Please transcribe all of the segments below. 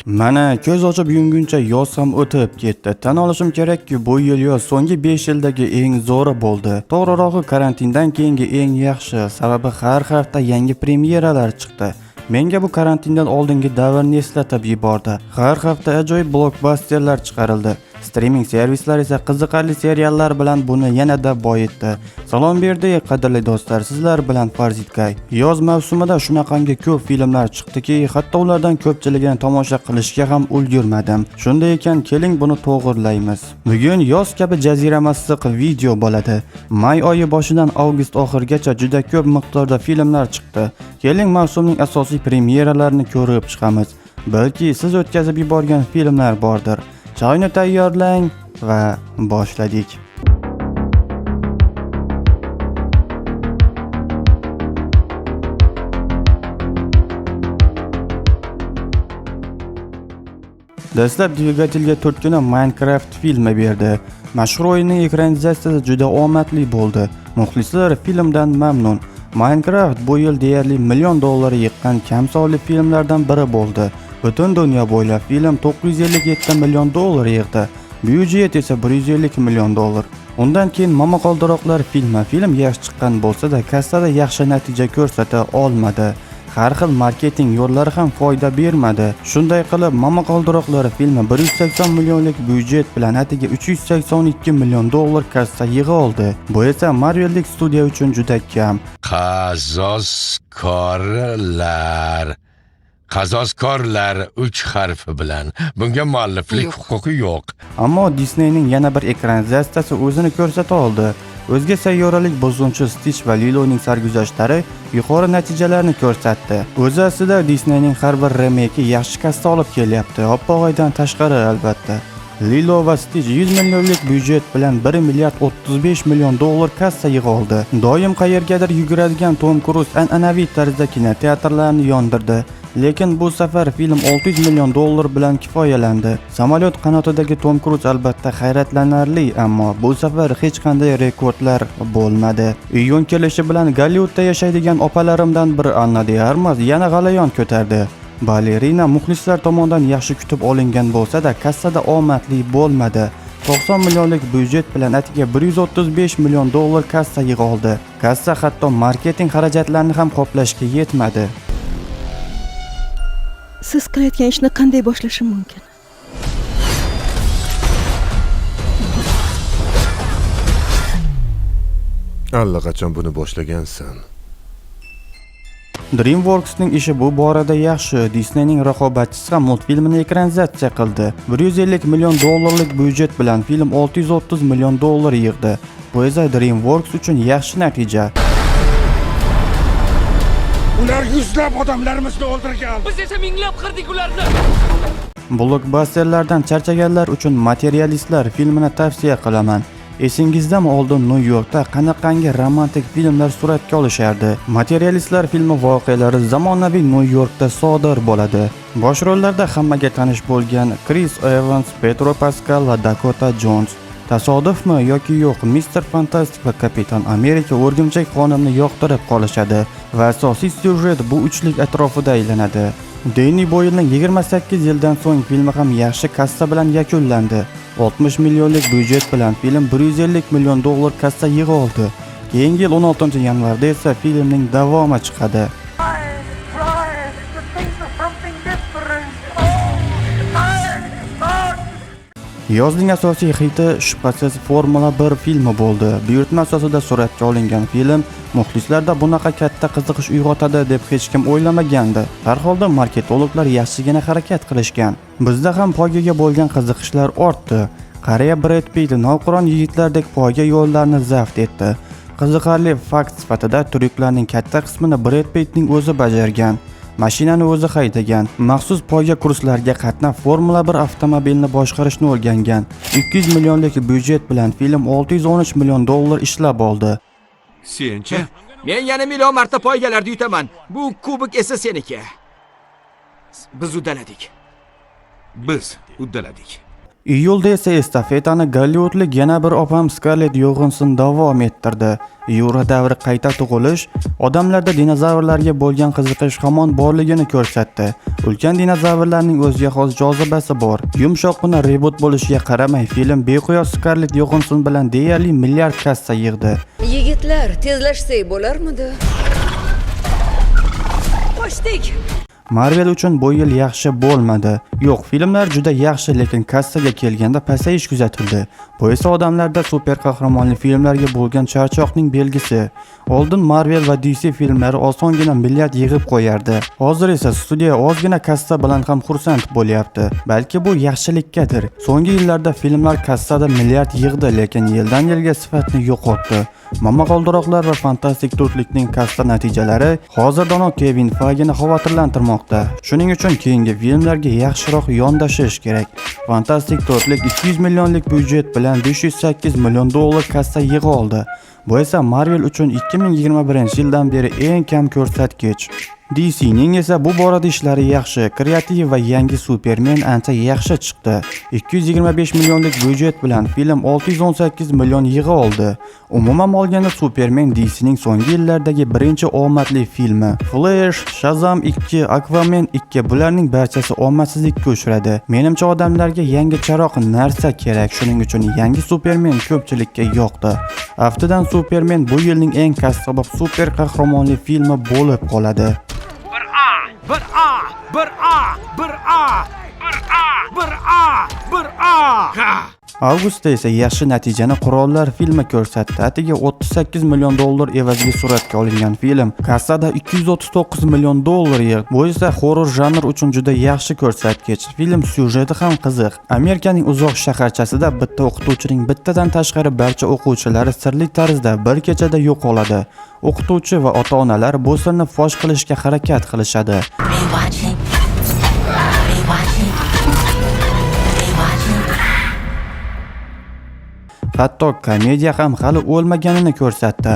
Mana ko'z ochib yumguncha yoz ham o'tib ketdi. Tan olishim kerakki, bu yil yoz so'nggi 5 yildagi eng zo'ri bo'ldi. To'g'rirog'i karantindan keyingi eng yaxshi, sababi har hafta yangi premyeralar chiqdi. Menga bu karantindan oldingi davrni eslatib yubordi. Har hafta ajoyib blokbasterlar chiqarildi. Streaming servislar esa qiziqarli seriallar bilan buni yanada boyitdi. Salom berdi, qadrli do'stlar, sizlar bilan Farzidkay. Yoz mavsumida shunaqangi ko'p filmlar chiqdiki, hatto ulardan ko'pchiligini tomosha qilishga ham ulgurmadim. Shunday ekan, keling buni to'g'rilaymiz. Bugun yoz kabi jazirama issiq video bo'ladi. May oyi boshidan avgust oxirigacha juda ko'p miqdorda filmlar chiqdi. Keling mavsumning asosiy premyeralarini ko'rib chiqamiz. Balki siz o'tkazib yuborgan filmlar bordir. Choyni tayyorlang va boshladik. Dastlab dvigatelga turtkina Minecraft filmi berdi. Mashhur o'yinning ekranizatsiyasi juda omadli bo'ldi. Muxlislar filmdan mamnun. Minecraft bu yil deyarli $1 million yiqqan kam sonli filmlardan biri bo'ldi. Butun dunyo bo'ylab film $957 million yig'di. Byudjet esa $150 million. Undan keyin Momaqaldiroqlar filmi. Film yaxshi chiqqan bo'lsa-da, kassada yaxshi natija ko'rsata olmadi. Har xil marketing yo'llari ham foyda bermadi. Shunday qilib, Momaqaldiroqlar filmi 180 millionlik byudjet bilan atiga $382 million kassa yig'a oldi. Bu esa Marvellik studiya uchun juda kam. Qazozkorlar 3 harfi bilan. Bunga mualliflik huquqi yo'q. Ammo Disneyning yana bir ekranizatsiyasi o'zini ko'rsata oldi. O'zga sayyoralik buzg'unchi Stitch va Liloning sarguzashtlari yuqori natijalarni ko'rsatdi. O'zi aslida Disneyning har bir remake yaxshi kassa olib kelyapti, oppo'g'aydan tashqari albatta. Lilo va Stitch 100 millionlik byudjet bilan $1,35 million kassa yig'a oldi. Doim qayergadir yuguradigan Tom Cruise an'anaviy tarzda kinoteatrlarni yondirdi. Lekin bu safar film $600 million bilan kifoyalandi. Samolyot qanotidagi Tom Cruise albatta hayratlanarli, ammo bu safar hech qanday rekordlar bo'lmadi. Iyun kelishi bilan Gollivudda yashaydigan opalarimdan biri Anna de Armas yana g'alayon ko'tardi. Balerina muxlislar tomonidan yaxshi kutib olingan bo'lsa-da, kassada omadli bo'lmadi. 90 millionlik byudjet bilan atiga $135 million kassa yig'a oldi. Kassa hatto marketing xarajatlarini ham qoplashga yetmadi. Siz qilayotgan ishni qanday boshlashim mumkin? Allaqachon buni boshlagansan. DreamWorks'ning ishi bu borada yaxshi. Disneyning raqobatchisi ham multfilmini ekranizatsiya qildi. $150 million byudjet bilan film $630 million yig'di. Bu esa DreamWorks uchun yaxshi natija. Ular yuzlab odamlarimizni o'ldirgan. Biz esa minglab qirdik ularni. Blockbusterlardan charchaganlar uchun Materialistlar filmini tavsiya qilaman. Esingizdami, oldin New Yorkda qanaqangi romantik filmlar suratga olishardi. Materialistlar filmi voqealari zamonaviy New Yorkda sodir bo'ladi. Bosh rollarda hammaga tanish bo'lgan Chris Evans, Pedro Pascal va Dakota Jones. Tasodifmi yoki yo'q, Mr. Fantastic va Kapitan Amerika o'rgimchak xonimni yoqtirib qolishadi va asosiy syujet bu uchlik atrofida aylanadi. Danny Boylening 28 yildan so'ng filmi ham yaxshi kassa bilan yakunlandi. 60 millionlik byudjet bilan film $150 million kassa yig'a oldi. Keyingi yil 16 yanvarda esa filmning davomi chiqadi. Yozning asosiy hiti shubhasiz Formula 1 filmi bo'ldi. Buyurtma asosida suratga olingan film muxlislarda bunaqa katta qiziqish uyg'otadi deb hech kim o'ylamagandi. Har holda marketologlar yaxshigina harakat qilishgan. Bizda ham poygaga bo'lgan qiziqishlar ortdi. Qariya Brad Pitt navqiron yigitlardek poyga yo'llarni zabt etdi. Qiziqarli fakt sifatida tryuklarning katta qismini Brad Pittning o'zi bajargan. Mashinani o'zi haydagan, maxsus poyga kurslariga qatnab Formula 1 avtomobilni boshqarishni o'rgangan. 200 millionlik byudjet bilan film $613 million ishlab oldi. Senchi? Men yana million marta poygalarda yutaman. Bu kubok esa seniki. Biz uddaladik. Biz uddaladik. Iyulda esa estafetani Gollivudlik yana bir opam Scarlett Johansson davom ettirdi. Yura davri qayta tug'ilish odamlarda dinozavrlarga bo'lgan qiziqish hamon borligini ko'rsatdi. Ulkan dinozavrlarning o'ziga xos jozibasi bor. Yumshoqqina reboot bo'lishiga qaramay, film beqiyos Scarlett Johansson bilan deyarli milliard kassa yig'di. Yigitlar, tezlashsak bo'larmidi? Qochdik. Marvel uchun bu yil yaxshi bo'lmadi. Yo'q, filmlar juda yaxshi, lekin kassaga kelganda pasayish kuzatildi. Bu esa odamlarda super qahramonli filmlarga bo'lgan charchoqning belgisi. Oldin Marvel va DC filmlari osongina milliard yig'ib qo'yardi. Hozir esa studiya ozgina kassa bilan ham xursand bo'lyapti. Balki bu yaxshilikkadir. So'nggi yillarda filmlar kassada milliard yig'di, lekin yildan yilga sifatni yo'qotdi. Momaqaldiroqlar va fantastik to'rtlikning kassa natijalari hozirdanoq Kevin Feigeni xavotirlantirmoqda. Shuning uchun keyingi filmlarga yaxshiroq yondashish kerak. Fantastik to'rtlik 200 millionlik byudjet bilan 508 million dollar kassa yig'i oldi. Bu esa Marvel uchun 2021-yildan beri eng kam ko'rsatkich. DC'ning esa bu borada ishlari yaxshi, kreativ va yangi Superman ancha yaxshi chiqdi. 225 millionlik byudjet bilan film 618 million yig'i oldi. Umuman olganda Superman DC'ning so'nggi yillardagi birinchi omadli filmi. Flash, Shazam 2, Aquaman 2 bularning barchasi omadsizlikka uchradi. Menimcha odamlarga yangi charoq narsa kerak, shuning uchun yangi Superman ko'pchilikka yoqdi. Aftidan Superman bu yilning eng kassobob super qahramonli filmi bo'lib qoladi. Avgustda esa yaxshi natijani Qurollar filmi ko'rsatdi. Atiga 38 million dollar evaziga suratga olingan film kassada 239 million dollar yig'di. Bu esa horror janr uchun juda yaxshi ko'rsatkich. Film syujeti ham qiziq. Amerikaning uzoq shaharchasida bitta o'qituvchining bittadan tashqari barcha o'quvchilari sirli tarzda bir kechada yo'qoladi. O'qituvchi va ota-onalar bu sirni fosh qilishga harakat qilishadi. Hatto komediya ham hali o'lmaganini ko'rsatdi.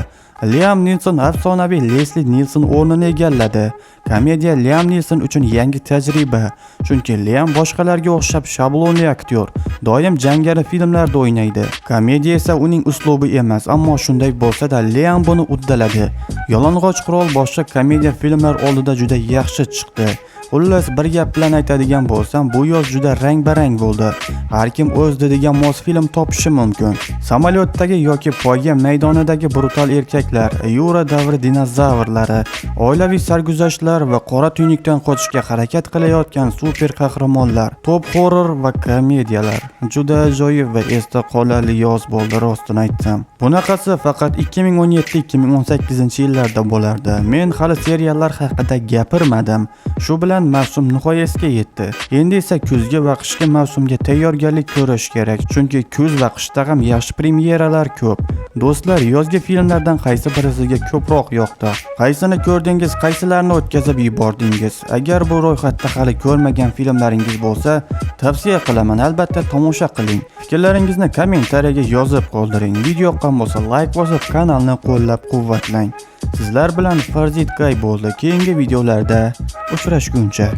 Liam Neeson afsonaviy Leslie Nielsen o'rnini egalladi. Komediya Liam Neeson uchun yangi tajriba, chunki Liam boshqalarga o'xshab shablonli aktyor, doim jangari filmlarda o'ynaydi. Komediya esa uning uslubi emas, ammo shunday bo'lsa-da Liam buni uddaladi. Yolong'och qirol boshqa komediya filmlar oldida juda yaxshi chiqdi. Xullas, bir gap bilan aytadigan bo'lsam, bu yoz juda rang-barang bo'ldi. Har kim o'z dedigan mos film topishi mumkin. Samolyotdagi yoki poyga maydonidagi brutal erkaklar, Yura davri dinozavrlari, oilaviy sarguzashtlar va qora tuynukdan qochishga harakat qilayotgan super qahramonlar, top horror va komediyalar. Juda ajoyib va esda qolarli yoz bo'ldi, rostini aytsam. Bunaqasi faqat 2017-2018-yillarda bo'lardi. Men hali seriallar haqida gapirmadim. Shu bilan mavsum nihoyasiga yetdi. Endi esa kuzgi va qishki mavsumga tayyorgarlik ko'rish kerak, chunki kuz va qishda ham yaxshi premyeralar ko'p. Do'stlar, yozgi filmlardan qaysi biri sizga ko'proq yoqdi? Qaysini ko'rdingiz, qaysilarini o'tkazib yubordingiz? Agar bu ro'yxatda hali ko'rmagan filmlaringiz bo'lsa, tavsiya qilaman, albatta tomosha qiling. Fikrlaringizni kommentariyaga yozib qoldiring. Video yoqqan bo'lsa, like bosib, kanalni qo'llab-quvvatlang. Sizlar bilan Farzid Kay bo'ldi. Keyingi videolarda uchrashguncha